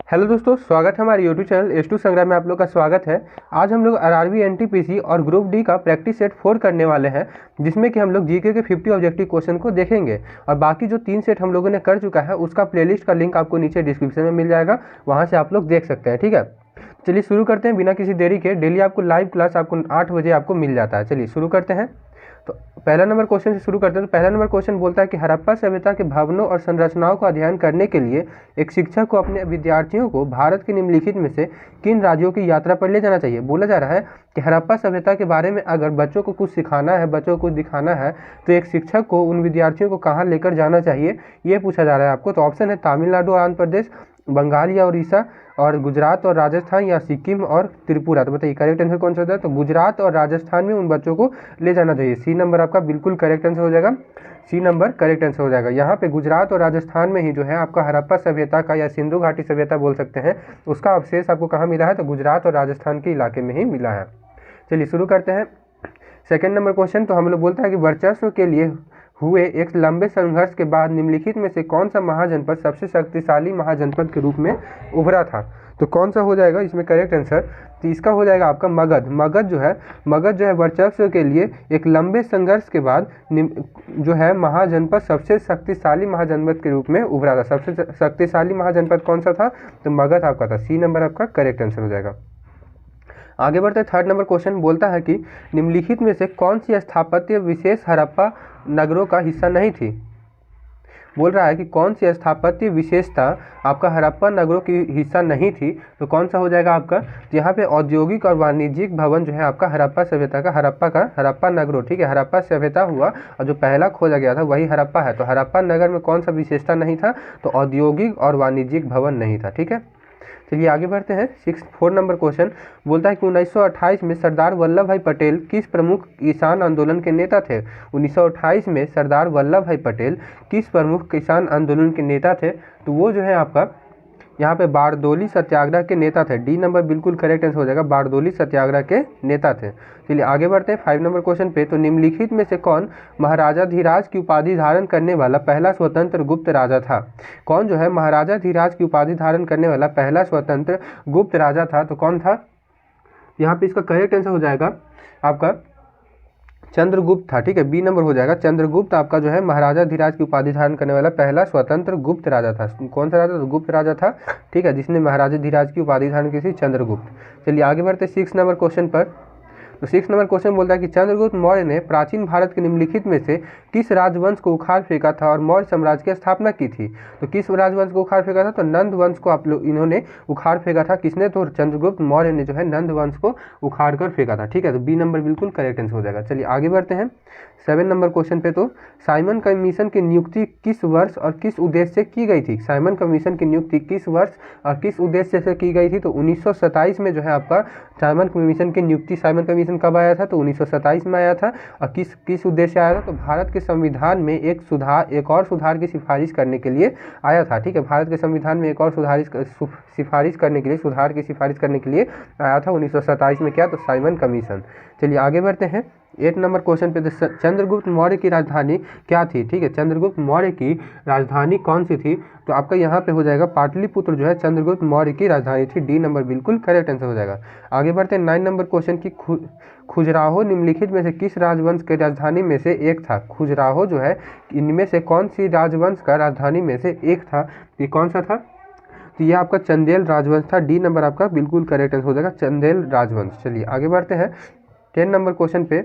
Hello दोस्तों, स्वागत है हमारे यूट्यूब चैनल एस टू संग्राम में। आप लोग का स्वागत है। आज हम लोग आरआरबी एनटीपीसी और ग्रुप डी का प्रैक्टिस सेट 4 करने वाले हैं, जिसमें कि हम लोग जीके के 50 ऑब्जेक्टिव क्वेश्चन को देखेंगे। और बाकी जो 3 सेट हम लोगों ने कर चुका है उसका प्लेलिस्ट का लिंक आपको नीचे डिस्क्रिप्शन में मिल जाएगा, वहाँ से आप लोग देख सकते हैं। ठीक है, चलिए शुरू करते हैं बिना किसी देरी के। डेली आपको लाइव क्लास आपको 8 बजे आपको मिल जाता है। चलिए शुरू करते हैं। तो पहला नंबर क्वेश्चन से शुरू करते हैं। तो पहला नंबर क्वेश्चन बोलता है कि हड़प्पा सभ्यता के भवनों और संरचनाओं का अध्ययन करने के लिए एक शिक्षक को अपने विद्यार्थियों को भारत के निम्नलिखित में से किन राज्यों की यात्रा पर ले जाना चाहिए। बोला जा रहा है कि हड़प्पा सभ्यता के बारे में अगर बच्चों को कुछ सिखाना है, बच्चों को कुछ दिखाना है, तो एक शिक्षक को उन विद्यार्थियों को कहाँ लेकर जाना चाहिए, ये पूछा जा रहा है आपको। तो ऑप्शन है तमिलनाडु, आंध्र प्रदेश, बंगाल या उड़ीसा, और गुजरात और राजस्थान, या सिक्किम और त्रिपुरा। तो बताइए करेक्ट आंसर कौन सा होता है। तो गुजरात और राजस्थान में उन बच्चों को ले जाना चाहिए। सी नंबर आपका बिल्कुल करेक्ट आंसर हो जाएगा। सी नंबर करेक्ट आंसर हो जाएगा। यहाँ पे गुजरात और राजस्थान में ही जो है आपका हड़प्पा सभ्यता का, या सिंधु घाटी सभ्यता बोल सकते हैं, उसका अवशेष आपको कहाँ मिला है। तो गुजरात और राजस्थान के इलाके में ही मिला है। चलिए शुरू करते हैं सेकेंड नंबर क्वेश्चन। तो हम लोग बोलता है कि वर्चस्व के लिए हुए एक लंबे संघर्ष के बाद निम्नलिखित में से कौन सा महाजनपद सबसे शक्तिशाली महाजनपद के रूप में उभरा था। तो कौन सा हो जाएगा इसमें करेक्ट आंसर। तो इसका हो जाएगा आपका मगध। मगध जो है वर्चस्व के लिए एक लंबे संघर्ष के बाद जो है महाजनपद सबसे शक्तिशाली महाजनपद के रूप में उभरा था। सबसे शक्तिशाली महाजनपद कौन सा था। तो मगध आपका था। सी नंबर आपका करेक्ट आंसर हो जाएगा। आगे बढ़ते हैं। थर्ड नंबर क्वेश्चन बोलता है कि निम्नलिखित में से कौन सी स्थापत्य विशेष हड़प्पा नगरों का हिस्सा नहीं थी। बोल रहा है कि कौन सी स्थापत्य विशेषता आपका हड़प्पा नगरों की हिस्सा नहीं थी। तो कौन सा हो जाएगा आपका। यहाँ पे औद्योगिक और वाणिज्यिक भवन जो है आपका हड़प्पा सभ्यता का, हड़प्पा नगरों, ठीक है, हड़प्पा सभ्यता हुआ और जो पहला खोजा गया था वही हड़प्पा है। तो हड़प्पा नगर में कौन सा विशेषता नहीं था। तो औद्योगिक और वाणिज्यिक भवन नहीं था। ठीक है, चलिए आगे बढ़ते हैं। 4 नंबर क्वेश्चन बोलता है कि 1928 में सरदार वल्लभ भाई पटेल किस प्रमुख किसान आंदोलन के नेता थे। 1928 में सरदार वल्लभ भाई पटेल किस प्रमुख किसान आंदोलन के नेता थे। तो वो जो है आपका यहाँ पे बारदोली सत्याग्रह के नेता थे। डी नंबर बिल्कुल करेक्ट आंसर हो जाएगा। बारदोली सत्याग्रह के नेता थे। चलिए आगे बढ़ते हैं 5 नंबर क्वेश्चन पे। तो निम्नलिखित में से कौन महाराजा धीराज की उपाधि धारण करने वाला पहला स्वतंत्र गुप्त राजा था। कौन जो है महाराजा धीराज की उपाधि धारण करने वाला पहला स्वतंत्र गुप्त राजा था। तो कौन था। यहाँ पे इसका करेक्ट आंसर हो जाएगा आपका चंद्रगुप्त था। ठीक है, बी नंबर हो जाएगा। चंद्रगुप्त आपका जो है महाराजा धीराज की उपाधि धारण करने वाला पहला स्वतंत्र गुप्त राजा था। कौन सा राजा। तो गुप्त राजा था। ठीक है, जिसने महाराजा धीराज की उपाधि धारण की थी, चंद्रगुप्त। चलिए आगे बढ़ते 6 नंबर क्वेश्चन पर। तो 6 नंबर क्वेश्चन बोलता है कि चंद्रगुप्त मौर्य ने प्राचीन भारत के निम्नलिखित में से किस राजवंश को उखाड़ फेंका था और मौर्य साम्राज्य की स्थापना की थी। तो किस राजवंश को उखाड़ फेंका था। तो नंद वंश को आप लोग इन्होंने उखाड़ फेंका था। किसने। तो चंद्रगुप्त मौर्य ने जो है नंद वंश को उखाड़ कर फेंका था। ठीक है, तो बी नंबर बिल्कुल करेक्ट आंसर हो जाएगा। चलिए आगे बढ़ते हैं 7 नंबर क्वेश्चन पे। तो साइमन कमीशन की नियुक्ति किस वर्ष और किस उद्देश्य से की गई थी। साइमन कमीशन की नियुक्ति किस वर्ष और किस उद्देश्य से की गई थी। तो 1927 में जो है आपका साइमन कमीशन की नियुक्ति। साइमन कमीशन कब आया था। तो 1927 में आया था। और किस उद्देश्य से आया था। तो भारत के संविधान में एक और सुधार की सिफारिश करने के लिए आया था। ठीक है, भारत के संविधान में एक और सिफारिश करने के लिए, सुधार की सिफारिश करने के लिए आया था 1927 में। क्या। तो साइमन कमीशन। चलिए आगे बढ़ते हैं 8 नंबर क्वेश्चन पे। चंद्रगुप्त मौर्य की राजधानी क्या थी। ठीक है, चंद्रगुप्त मौर्य की राजधानी कौन सी थी। तो आपका यहाँ पे हो जाएगा पाटलिपुत्र जो है चंद्रगुप्त मौर्य की राजधानी थी। डी नंबर बिल्कुल करेक्ट आंसर हो जाएगा। आगे बढ़ते हैं 9 नंबर क्वेश्चन की खजुराहो निम्नलिखित में से किस राजवंश के राजधानी में से एक था। खजुराहो जो है इनमें से कौन सी राजवंश का राजधानी में से एक था। ये कौन सा था। तो ये आपका चंदेल राजवंश था। डी नंबर आपका बिल्कुल करेक्ट आंसर हो जाएगा, चंदेल राजवंश। चलिए आगे बढ़ते हैं 10 नंबर क्वेश्चन पे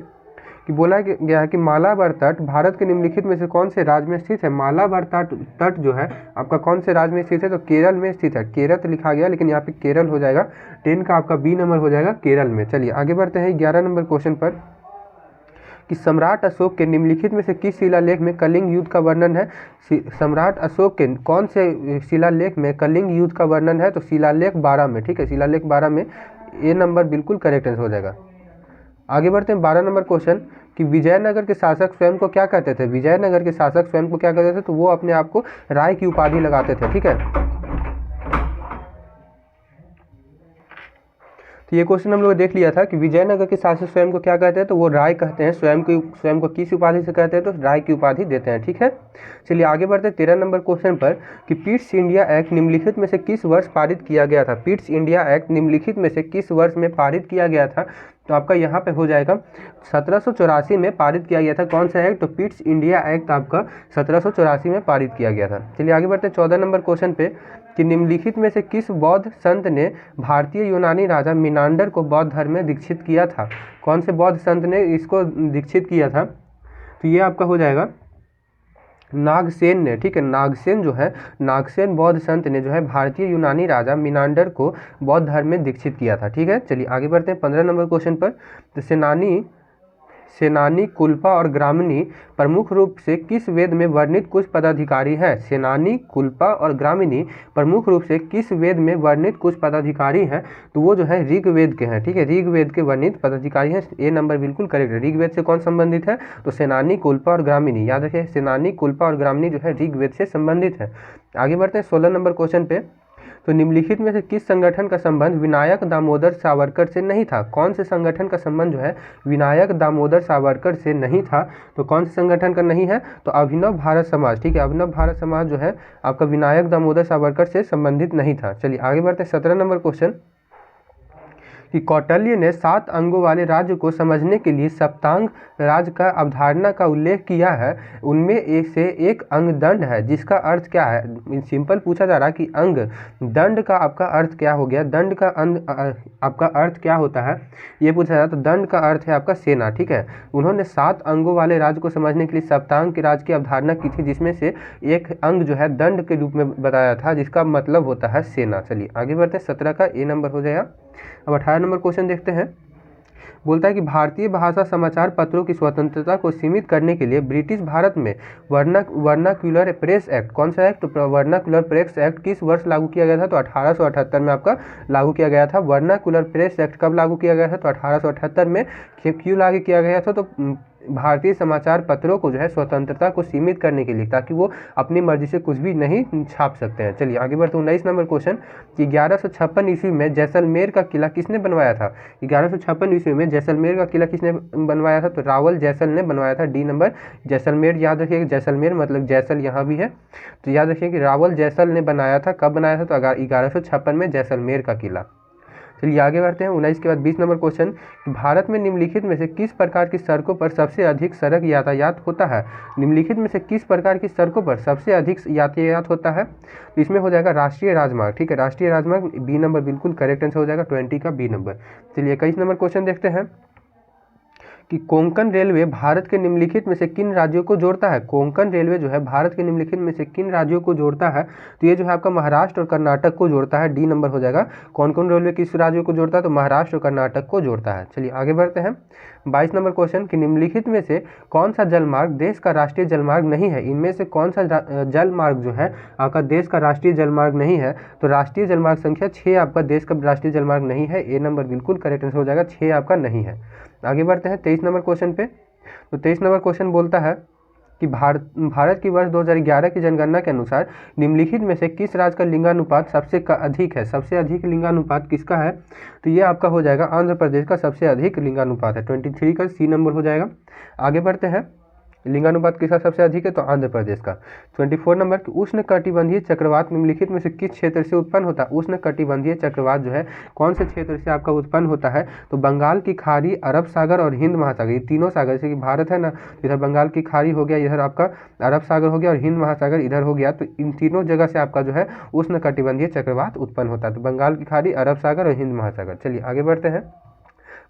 कि बोला गया है कि मालाबार तट भारत के निम्नलिखित में से कौन से राज्य में स्थित है। मालाबार तट जो है आपका कौन से राज्य में स्थित है। तो केरल में स्थित है। केरल लिखा गया लेकिन यहाँ पे केरल हो जाएगा। 10 का आपका बी नंबर हो जाएगा केरल में। चलिए आगे बढ़ते हैं 11 नंबर क्वेश्चन पर कि सम्राट अशोक के निम्नलिखित में से किस शिलालेख में कलिंग युद्ध का वर्णन है। सम्राट अशोक के कौन से शिलालेख में कलिंग युद्ध का वर्णन है। तो शिलालेख 12 में। ठीक है, शिलालेख 12 में। ए नंबर बिल्कुल करेक्ट आंसर हो जाएगा। आगे बढ़ते हैं 12 नंबर क्वेश्चन कि विजयनगर के शासक स्वयं को क्या कहते थे। विजयनगर के शासक स्वयं को क्या कहते थे। तो वो अपने आप को राय की उपाधि लगाते थे। ठीक है, तो ये क्वेश्चन हम लोग देख लिया था कि विजयनगर के शासक स्वयं को क्या कहते हैं, तो वो राय कहते हैं। स्वयं को किस उपाधि से कहते हैं, तो राय की उपाधि देते हैं। ठीक है, चलिए आगे बढ़ते हैं 13 नंबर क्वेश्चन पर कि पिट्स इंडिया एक्ट निम्नलिखित में से किस वर्ष पारित किया गया था। पिट्स इंडिया एक्ट निम्नलिखित में से किस वर्ष में पारित किया गया था, तो आपका यहाँ पे हो जाएगा 1784 में पारित किया गया था। कौन सा एक्ट, तो पिट्स इंडिया एक्ट आपका 1784 में पारित किया गया था। चलिए आगे बढ़ते हैं 14 नंबर क्वेश्चन पे कि निम्नलिखित में से किस बौद्ध संत ने भारतीय यूनानी राजा मिनांडर को बौद्ध धर्म में दीक्षित किया था। कौन से बौद्ध संत ने इसको दीक्षित किया था, तो ये आपका हो जाएगा नागसेन ने। ठीक है, नागसेन जो है, नागसेन बौद्ध संत ने जो है भारतीय यूनानी राजा मिनांडर को बौद्ध धर्म में दीक्षित किया था। ठीक है, चलिए आगे बढ़ते हैं 15 नंबर क्वेश्चन पर। तो सेनानी कुल्पा और ग्रामनी प्रमुख रूप से किस वेद में वर्णित कुछ पदाधिकारी हैं। सेनानी कुल्पा और ग्रामिणी प्रमुख रूप से किस वेद में वर्णित कुछ पदाधिकारी हैं, तो वो जो है ऋग्वेद के हैं। ठीक है, ऋग्वेद के वर्णित पदाधिकारी हैं। ए नंबर बिल्कुल करेक्ट है। ऋग्वेद से कौन संबंधित है, तो सेनानी कुल्पा और ग्रामिणी। याद रखिए, सेनानी कुल्पा और ग्रामिणी जो है ऋग्वेद से संबंधित है। आगे बढ़ते हैं 16 नंबर क्वेश्चन पे। तो निम्नलिखित में से किस संगठन का संबंध विनायक दामोदर सावरकर से नहीं था। कौन से संगठन का संबंध जो है विनायक दामोदर सावरकर से नहीं था, तो कौन से संगठन का नहीं है, तो अभिनव भारत समाज। ठीक है, अभिनव भारत समाज जो है आपका विनायक दामोदर सावरकर से संबंधित नहीं था। चलिए आगे बढ़ते हैं 17 नंबर क्वेश्चन कि कौटिल्य ने 7 अंगों वाले राज्य को समझने के लिए सप्तांग राज्य का अवधारणा का उल्लेख किया है। उनमें एक से एक अंग दंड है, जिसका अर्थ क्या है। सिंपल पूछा जा रहा है कि अंग दंड का आपका अर्थ क्या हो गया, दंड का अंग आपका अर्थ क्या होता है, ये पूछा जा रहा है। तो दंड का अर्थ है आपका सेना। ठीक है, उन्होंने 7 अंगों वाले राज्य को समझने के लिए सप्तांग के राज्य की अवधारणा की थी, जिसमें से एक अंग जो है दंड के रूप में बताया था, जिसका मतलब होता है सेना। चलिए आगे बढ़ते हैं, 17 का ए नंबर हो जाएगा। अब 18 नंबर क्वेश्चन देखते हैं। बोलता है कि भारतीय भाषा समाचार पत्रों की स्वतंत्रता को सीमित करने के लिए ब्रिटिश भारत में वर्नाक्यूलर प्रेस एक्ट, कौन सा एक्ट, तो वर्नाक्यूलर प्रेस एक्ट किस वर्ष लागू किया गया था, तो 1878 में आपका लागू किया गया था। वर्नाक्यूलर प्रेस एक्ट कब लागू किया गया था, तो 1878 में। क्यों लागू किया गया था, तो भारतीय समाचार पत्रों को जो है स्वतंत्रता को सीमित करने के लिए, ताकि वो अपनी मर्जी से कुछ भी नहीं छाप सकते हैं। चलिए आगे बढ़ते हैं 19 नंबर क्वेश्चन कि 1156 ईस्वी में जैसलमेर का किला किसने बनवाया था। 1156 ईस्वी में जैसलमेर का किला किसने बनवाया था, तो रावल जैसल ने बनवाया था। D number Jaisalmer. याद रखिए जैसलमेर मतलब जैसल यहाँ भी है, तो याद रखिए कि रावल जैसल ने बनाया था। कब बनाया था, तो 1156 में जैसलमेर का किला। चलिए आगे बढ़ते हैं 19 के बाद 20 नंबर क्वेश्चन, भारत में निम्नलिखित में से किस प्रकार की सड़कों पर सबसे अधिक सड़क यातायात होता है। निम्नलिखित में से किस प्रकार की सड़कों पर सबसे अधिक यातायात होता है, तो इसमें हो जाएगा राष्ट्रीय राजमार्ग। ठीक है, राष्ट्रीय राजमार्ग बी नंबर बिल्कुल करेक्ट आंसर हो जाएगा 20 का बी नंबर। चलिए 21 नंबर क्वेश्चन देखते हैं कि कोंकण रेलवे भारत के निम्नलिखित में से किन राज्यों को जोड़ता है। कोंकण रेलवे जो है भारत के निम्नलिखित में से किन राज्यों को जोड़ता है, तो ये जो है आपका महाराष्ट्र और कर्नाटक को जोड़ता है। डी नंबर हो जाएगा। कौन कौन रेलवे किस राज्यों को जोड़ता है, तो महाराष्ट्र और कर्नाटक को जोड़ता है। चलिए आगे बढ़ते हैं 22 नंबर क्वेश्चन कि निम्नलिखित में से कौन सा जलमार्ग देश का राष्ट्रीय जलमार्ग नहीं है। इनमें से कौन सा जलमार्ग जो है आपका देश का राष्ट्रीय जलमार्ग नहीं है, तो राष्ट्रीय जलमार्ग संख्या 6 आपका देश का राष्ट्रीय जलमार्ग नहीं है। ए नंबर बिल्कुल करेक्ट आंसर हो जाएगा, 6 आपका नहीं है। आगे बढ़ते हैं 23 नंबर क्वेश्चन पे। तो 23 नंबर क्वेश्चन बोलता है कि भारत की वर्ष 2011 की जनगणना के अनुसार निम्नलिखित में से किस राज्य का लिंगानुपात सबसे अधिक है। सबसे अधिक लिंगानुपात किसका है, तो ये आपका हो जाएगा आंध्र प्रदेश का सबसे अधिक लिंगानुपात है। 23 का सी नंबर हो जाएगा। आगे बढ़ते हैं, लिंगानुपात किसका सबसे अधिक है, तो आंध्र प्रदेश का। 24 नंबर कि उष्ण कटिबंधीय चक्रवात निम्नलिखित में से किस क्षेत्र से उत्पन्न होता है। उष्ण कटिबंधीय चक्रवात जो है कौन से क्षेत्र से आपका उत्पन्न होता है, तो बंगाल की खाड़ी, अरब सागर और हिंद महासागर, ये तीनों सागर, जैसे कि भारत है ना, इधर बंगाल की खाड़ी हो गया, इधर आपका अरब सागर हो गया और हिंद महासागर इधर हो गया, तो इन तीनों जगह से आपका जो है उष्ण कटिबंधीय चक्रवात उत्पन्न होता है। तो बंगाल की खाड़ी, अरब सागर और हिंद महासागर। चलिए आगे बढ़ते हैं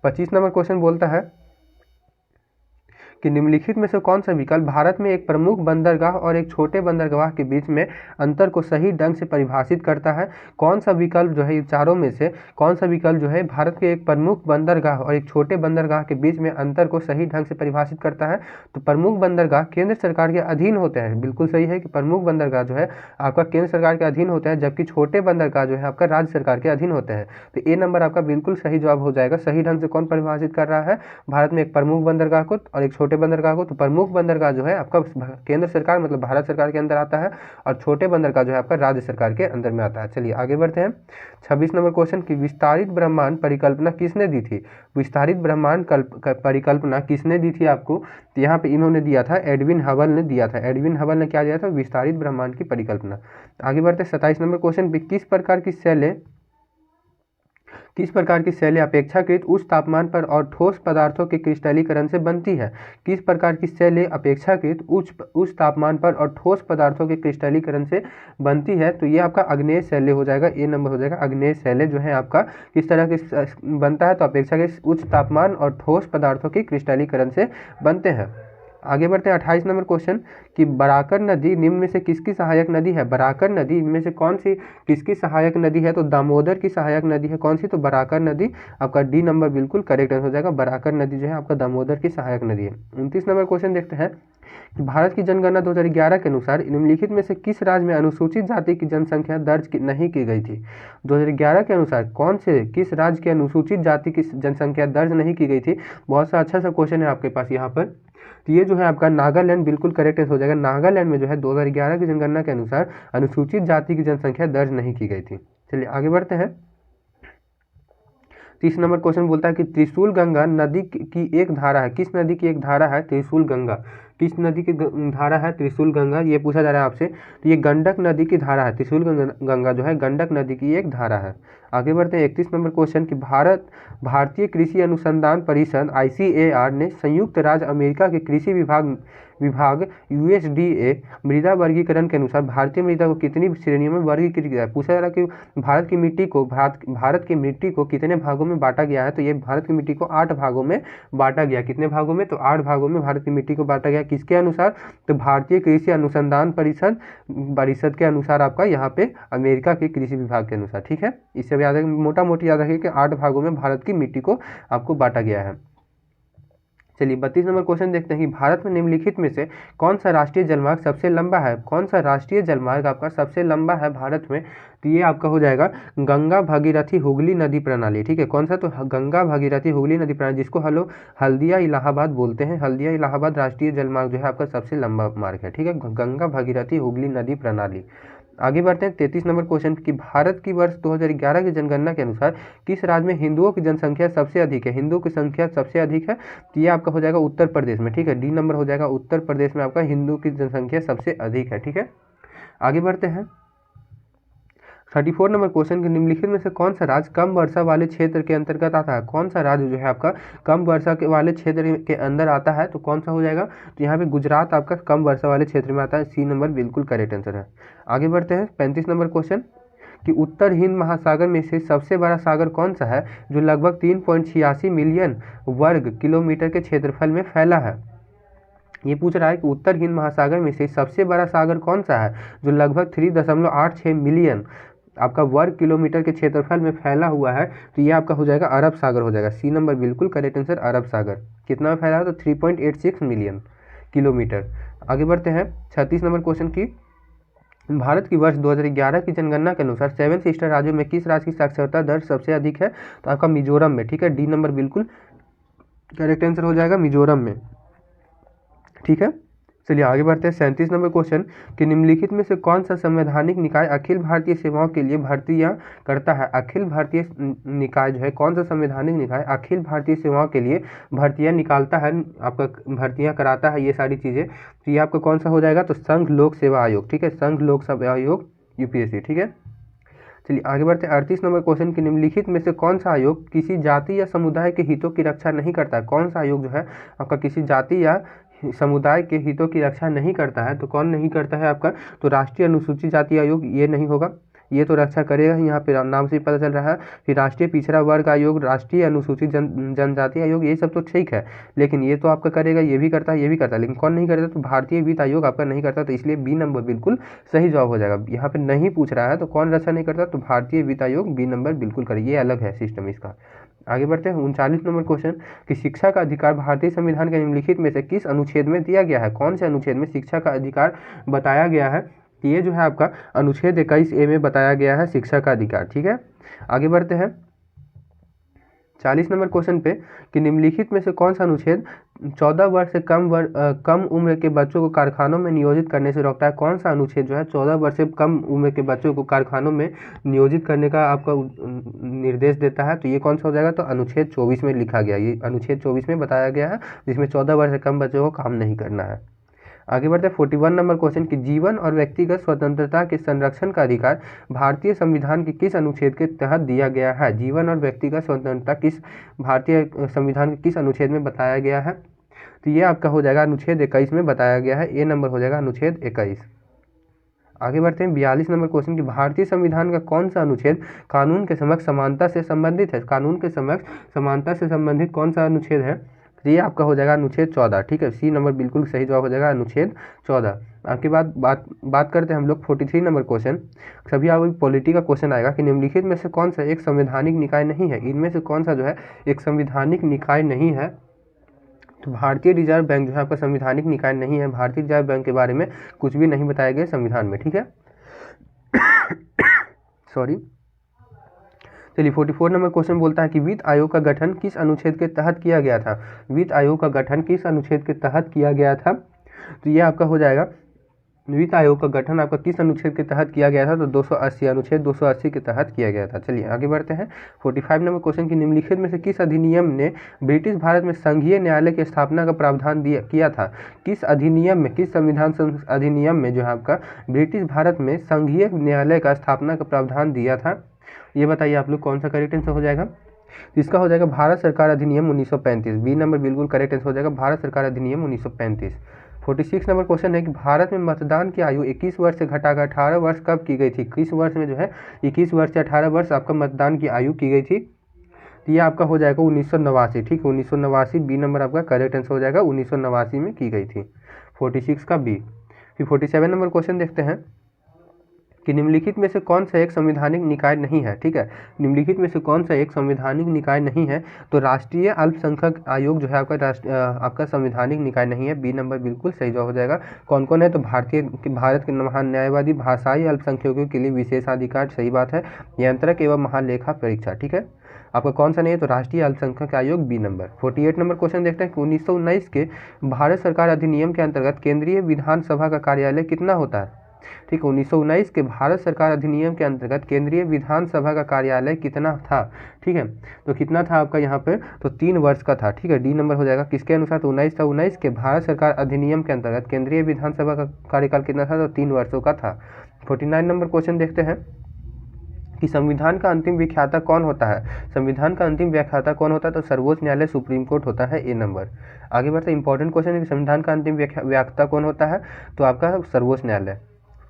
25 नंबर क्वेश्चन बोलता है कि निम्नलिखित में से कौन सा विकल्प भारत में एक प्रमुख बंदरगाह और एक छोटे बंदरगाह के बीच में अंतर को सही ढंग से परिभाषित करता है। कौन सा विकल्प जो है, चारों में से कौन सा विकल्प जो है भारत के एक प्रमुख बंदरगाह और एक छोटे बंदरगाह के बीच में अंतर को सही ढंग से परिभाषित करता है, तो प्रमुख बंदरगाह केंद्र सरकार के अधीन होते हैं। बिल्कुल सही है कि प्रमुख बंदरगाह जो है आपका केंद्र सरकार के अधीन होता है, जबकि छोटे बंदरगाह जो है आपका राज्य सरकार के अधीन होते हैं। तो ए नंबर आपका बिल्कुल सही जवाब हो जाएगा। सही ढंग से कौन परिभाषित कर रहा है, भारत में एक प्रमुख बंदरगाह को और एक छोटे छोटे बंदरगाह को, तो प्रमुख बंदरगाह जो है आपका केंद्र सरकार मतलब भारत सरकार के अंदर आता है और छोटे बंदरगाह जो है आपका राज्य सरकार के अंदर में आता है। चलिए आगे बढ़ते हैं। 26 नंबर क्वेश्चन की विस्तारित ब्रह्मांड परिकल्पना किसने दी थी? विस्तारित ब्रह्मांड परिकल्पना किसने दी थी आपको? तो यहाँ पे इन्होंने दिया था, एडविन हबल ने दिया था। एडविन हबल ने क्या दिया था? विस्तारित ब्रह्मांड की परिकल्पना। आगे बढ़ते हैं 27 नंबर क्वेश्चन पे, किस प्रकार की शैलें अपेक्षाकृत उच्च तापमान पर और ठोस पदार्थों के क्रिस्टलीकरण से बनती है? किस प्रकार की शैलें अपेक्षाकृत उच्च तापमान पर और ठोस पदार्थों के क्रिस्टलीकरण से बनती है? तो ये आपका आग्नेय शैलें हो जाएगा, ए नंबर हो जाएगा। आग्नेय शैलें जो है आपका किस तरह के बनता है? तो अपेक्षाकृत उच्च तापमान और ठोस पदार्थों के क्रिस्टलीकरण से बनते हैं। आगे बढ़ते हैं 28 नंबर क्वेश्चन कि बराकर नदी निम्न में से किसकी सहायक नदी है? बराकर नदी इनमें से कौन सी किसकी सहायक नदी है? तो दामोदर की सहायक नदी है। कौन सी? तो बराकर नदी। आपका डी नंबर बिल्कुल करेक्ट आंसर हो जाएगा। बराकर नदी जो है आपका दामोदर की सहायक नदी है। 29 नंबर क्वेश्चन देखते हैं कि भारत की जनगणना 2011 के अनुसार निम्नलिखित में से किस राज्य में अनुसूचित जाति की जनसंख्या दर्ज नहीं की गई थी? 2011 के अनुसार किस राज्य की अनुसूचित जाति की जनसंख्या दर्ज नहीं की गई थी? बहुत सा अच्छा सा क्वेश्चन है आपके पास यहाँ पर। तो ये जो है आपका नागालैंड बिल्कुल करेक्ट हो जाएगा। नागालैंड में जो है 2011 की जनगणना के अनुसार अनुसूचित जाति की जनसंख्या दर्ज नहीं की गई थी। चलिए आगे बढ़ते हैं। 30 नंबर क्वेश्चन बोलता है कि त्रिशूल गंगा नदी की एक धारा है। किस नदी की एक धारा है? त्रिशूल गंगा। किस नदी की धारा है? त्रिशूल गंगा। ये पूछा जा रहा है आपसे। तो ये गंडक नदी की धारा है। त्रिशूल गंगा जो है गंडक नदी की एक धारा है। आगे बढ़ते हैं 31 नंबर क्वेश्चन कि भारतीय कृषि अनुसंधान परिषद ICAR ने संयुक्त राज्य अमेरिका के कृषि विभाग USDA मृदा वर्गीकरण के अनुसार भारतीय मृदा को कितनी श्रेणियों में वर्गीकृत किया है? पूछा जा रहा है कि भारत की मिट्टी को कितने भागों में बांटा गया है? तो ये भारत की मिट्टी को 8 भागों में बांटा गया। कितने भागों में? तो 8 भागों में भारत की मिट्टी को बांटा गया। किसके अनुसार? तो भारतीय कृषि अनुसंधान परिषद के अनुसार, आपका यहाँ पे अमेरिका के कृषि विभाग के अनुसार। ठीक है, इससे याद है, मोटा मोटी याद रखिए कि 8 भागों में भारत की मिट्टी को आपको बांटा गया है। चलिए 32 नंबर क्वेश्चन देखते हैं कि भारत में निम्नलिखित में से कौन सा राष्ट्रीय जलमार्ग सबसे लंबा है? कौन सा राष्ट्रीय जलमार्ग आपका सबसे लंबा है भारत में? तो ये आपका हो जाएगा गंगा भागीरथी हुगली नदी प्रणाली। ठीक है, कौन सा? तो गंगा भागीरथी हुगली नदी प्रणाली, जिसको हल्दिया इलाहाबाद बोलते हैं। हल्दिया इलाहाबाद राष्ट्रीय जलमार्ग जो है आपका सबसे लंबा मार्ग है। ठीक है, गंगा भागीरथी हुगली नदी प्रणाली। आगे बढ़ते हैं 33 नंबर क्वेश्चन कि भारत की वर्ष 2011 की जनगणना के अनुसार किस राज्य में हिंदुओं की जनसंख्या सबसे अधिक है? हिंदुओं की संख्या सबसे अधिक है, तो ये आपका हो जाएगा उत्तर प्रदेश में। ठीक है, डी नंबर हो जाएगा। उत्तर प्रदेश में आपका हिंदुओं की जनसंख्या सबसे अधिक है। ठीक है, आगे बढ़ते हैं 34 नंबर क्वेश्चन के निम्नलिखित में से कौन सा राज्य कम वर्षा वाले क्षेत्र के अंतर्गत आता है? कौन सा राज्य जो है आपका कम वर्षा के वाले क्षेत्र के अंदर आता है? तो कौन सा हो जाएगा? तो यहाँ पे गुजरात आपका कम वर्षा वाले क्षेत्र में आता है। सी नंबर बिल्कुल करेक्ट आंसर है। आगे बढ़ते हैं 35 नंबर क्वेश्चन कि उत्तर हिंद महासागर में से सबसे बड़ा सागर कौन सा है जो लगभग 3.86 मिलियन वर्ग किलोमीटर के क्षेत्रफल में फैला है? ये पूछ रहा है कि उत्तर हिंद महासागर में से सबसे बड़ा सागर कौन सा है जो लगभग 3.86 मिलियन आपका वर्ग किलोमीटर के क्षेत्रफल में फैला हुआ है? तो ये आपका हो जाएगा अरब सागर हो जाएगा। सी नंबर बिल्कुल करेक्ट आंसर, अरब सागर। कितना में फैला है? तो 3.86 मिलियन किलोमीटर। आगे बढ़ते हैं 36 नंबर क्वेश्चन की भारत की वर्ष 2011 की जनगणना के अनुसार 7 सिस्टर राज्यों में किस राज्य की साक्षरता दर सबसे अधिक है? तो आपका मिजोरम में। ठीक है, डी नंबर बिल्कुल करेक्ट आंसर हो जाएगा, मिजोरम में। ठीक है, चलिए आगे बढ़ते हैं 37 नंबर क्वेश्चन कि निम्नलिखित में से कौन सा संवैधानिक निकाय अखिल भारतीय सेवाओं के लिए भर्तियां करता है? अखिल भारतीय निकाय जो है, कौन सा संवैधानिक निकाय अखिल भारतीय सेवाओं के लिए भर्तियां निकालता है, आपका भर्तियां कराता है, ये सारी चीज़ें? तो ये आपका कौन सा हो जाएगा? तो संघ लोक सेवा आयोग। ठीक है, संघ लोक सेवा आयोग UPSC। ठीक है, चलिए आगे बढ़ते हैं 38 नंबर क्वेश्चन कि निम्नलिखित में से कौन सा आयोग किसी जाति या समुदाय के हितों की रक्षा नहीं करता है? कौन सा आयोग जो है आपका किसी जाति या समुदाय के हितों की रक्षा नहीं करता है? तो कौन नहीं करता है आपका? तो राष्ट्रीय अनुसूचित जाति आयोग ये नहीं होगा, ये तो रक्षा करेगा ही, यहाँ पे नाम से ही पता चल रहा है। फिर राष्ट्रीय पिछड़ा वर्ग आयोग, राष्ट्रीय अनुसूचित जनजाति आयोग, ये सब तो ठीक है, लेकिन ये तो आपका करेगा, ये भी करता है, ये भी करता है, लेकिन कौन नहीं करता? तो भारतीय वित्त आयोग आपका नहीं करता। तो इसलिए बी नंबर बिल्कुल सही जवाब हो जाएगा। यहाँ पे नहीं पूछ रहा है तो कौन रक्षा नहीं करता? तो भारतीय वित्त आयोग, बी नंबर बिल्कुल करेगा, ये अलग है सिस्टम इसका। आगे बढ़ते हैं 39 नंबर क्वेश्चन कि शिक्षा का अधिकार भारतीय संविधान के निम्नलिखित में से किस अनुच्छेद में दिया गया है? कौन से अनुच्छेद में शिक्षा का अधिकार बताया गया है? ये जो है आपका अनुच्छेद 21A में बताया गया है शिक्षा का अधिकार। ठीक है, आगे बढ़ते हैं 40 नंबर क्वेश्चन पे कि निम्नलिखित में से कौन सा अनुच्छेद 14 वर्ष से कम उम्र के बच्चों को कारखानों में नियोजित करने से रोकता है। कौन सा अनुच्छेद जो है 14 वर्ष से कम उम्र के बच्चों को कारखानों में नियोजित करने का आपका निर्देश देता है। तो ये कौन सा हो जाएगा, तो अनुच्छेद 24 में लिखा गया, ये अनुच्छेद 24 में बताया गया है, जिसमें 14 वर्ष से कम बच्चों को काम नहीं करना है। आगे बढ़ते हैं 41 नंबर क्वेश्चन कि जीवन और व्यक्तिगत स्वतंत्रता के संरक्षण का अधिकार भारतीय संविधान के किस अनुच्छेद के तहत दिया गया है। जीवन और व्यक्तिगत स्वतंत्रता किस भारतीय संविधान के किस अनुच्छेद में बताया गया है, तो ये आपका हो जाएगा अनुच्छेद 21 में बताया गया है। ए नंबर हो जाएगा अनुच्छेद 21। आगे बढ़ते हैं 42 नंबर क्वेश्चन कि भारतीय संविधान का कौन सा अनुच्छेद कानून के समक्ष समानता से संबंधित है। कानून के समक्ष समानता से संबंधित कौन सा अनुच्छेद है, तो ये आपका हो जाएगा अनुच्छेद 14। ठीक है, सी नंबर बिल्कुल सही जवाब हो जाएगा अनुच्छेद 14। आपके बाद बात करते हैं हम लोग 43 नंबर क्वेश्चन। सभी अभी पॉलिटी का क्वेश्चन आएगा कि निम्नलिखित में से कौन सा एक संवैधानिक निकाय नहीं है। इनमें से कौन सा जो है एक संवैधानिक निकाय नहीं है, तो भारतीय रिजर्व बैंक जो है आपका संवैधानिक निकाय नहीं है। भारतीय रिजर्व बैंक के बारे में कुछ भी नहीं बताया गया संविधान में। ठीक है सॉरी। चलिए 44 नंबर क्वेश्चन बोलता है कि वित्त आयोग का गठन किस अनुच्छेद के तहत किया गया था। वित्त आयोग का गठन किस अनुच्छेद के तहत किया गया था, तो ये आपका हो जाएगा वित्त आयोग का गठन आपका किस अनुच्छेद के तहत किया गया था, तो 280 अनुच्छेद 280 के तहत किया गया था। चलिए आगे बढ़ते हैं 45 नंबर क्वेश्चन की निम्नलिखित में से किस अधिनियम ने ब्रिटिश भारत में संघीय न्यायालय की स्थापना का प्रावधान किया था। किस अधिनियम में, किस संविधान अधिनियम में जो है आपका ब्रिटिश भारत में संघीय न्यायालय का स्थापना का प्रावधान दिया था, ये बताइए आप लोग कौन सा करेक्ट आंसर हो जाएगा। इसका हो जाएगा भारत सरकार अधिनियम 1935। बी नंबर बिल्कुल करेक्ट आंसर हो जाएगा भारत सरकार अधिनियम 1935। 46 नंबर क्वेश्चन है कि भारत में मतदान की आयु 21 वर्ष से घटाकर 18 वर्ष कब की गई थी। किस वर्ष में जो है 21 वर्ष से 18 वर्ष आपका मतदान की आयु की गई थी, तो ये आपका हो जाएगा 1989। ठीक है 1989, बी नंबर आपका करेक्ट आंसर हो जाएगा 1989 में की गई थी। 46 का बी। फिर 47 नंबर क्वेश्चन देखते हैं कि निम्नलिखित में से कौन सा एक संवैधानिक निकाय नहीं है। ठीक है, निम्नलिखित में से कौन सा एक संवैधानिक निकाय नहीं है, तो राष्ट्रीय अल्पसंख्यक आयोग जो है आपका संवैधानिक निकाय नहीं है। बी नंबर बिल्कुल सही जवाब हो जाएगा। कौन कौन है, तो भारत के महान न्यायवादी, भाषाई अल्पसंख्यकों के लिए विशेषाधिकार, सही बात है, नियंत्रक एवं महालेखा परीक्षा। ठीक है, आपका कौन सा नहीं है, तो राष्ट्रीय अल्पसंख्यक आयोग, बी नंबर। 48 नंबर क्वेश्चन देखते हैं कि 1919 के भारत सरकार अधिनियम के अंतर्गत केंद्रीय विधानसभा का कार्यालय कितना होता है। ठीक है, 1919 के भारत सरकार अधिनियम के अंतर्गत केंद्रीय विधानसभा का कार्यालय कितना था। ठीक है, तो कितना था आपका यहाँ पे, तो 3 वर्ष का था। ठीक है, डी नंबर हो जाएगा। किसके अनुसार, तो 19 था। 19 के भारत सरकार अधिनियम के अंतर्गत केंद्रीय विधानसभा का कार्यकाल कितना था, तो 3 वर्षों का था। 49 नंबर क्वेश्चन देखते हैं कि संविधान का अंतिम व्याख्याता कौन होता है। संविधान का अंतिम व्याख्याता कौन होता है, तो सर्वोच्च न्यायालय सुप्रीम कोर्ट होता है। ए नंबर। आगे बढ़ते इंपॉर्टेंट क्वेश्चन है कि संविधान का अंतिम व्याख्याता कौन होता है, तो आपका सर्वोच्च न्यायालय।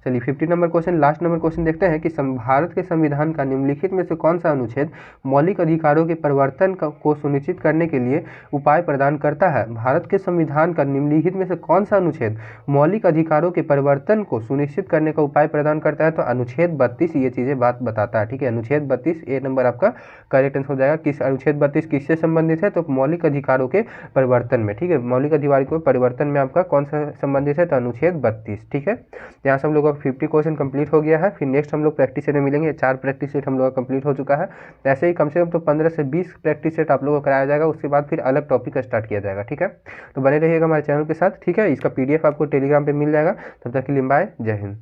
चलिए 50 number question, last number question देखते हैं कि भारत के संविधान का निम्नलिखित में से कौन सा अनुच्छेद मौलिक अधिकारों के परिवर्तन को सुनिश्चित करने के लिए उपाय प्रदान करता है। भारत के संविधान का निम्नलिखित में से कौन सा अनुच्छेद मौलिक अधिकारों के परिवर्तन को सुनिश्चित करने का उपाय प्रदान करता है, तो अनुच्छेद 32 ये चीजें बात बताता है। ठीक है, अनुच्छेद 32 ए नंबर आपका करेक्ट आंसर हो जाएगा। किस अनुच्छेद 32 किससे संबंधित है, तो मौलिक अधिकारों के परिवर्तन में। ठीक है, मौलिक अधिकारों के परिवर्तन में आपका कौन सा संबंधित है, तो अनुच्छेद 32। ठीक है, यहाँ से हम लोग 50 क्वेश्चन कंप्लीट हो गया है। फिर नेक्स्ट हम लोग प्रैक्टिस सेट में मिलेंगे। 4 प्रैक्टिस सेट हम लोग का कंप्लीट हो चुका है। ऐसे ही कम से कम तो 15 से 20 प्रैक्टिस सेट आप लोगों को कराया जाएगा। उसके बाद फिर अलग टॉपिक स्टार्ट किया जाएगा। ठीक है, तो बने रहिएगा हमारे चैनल के साथ। ठीक है, इसका PDF आपको टेलीग्राम पे मिल जाएगा। तब तक के लिए बाय, जय हिंद।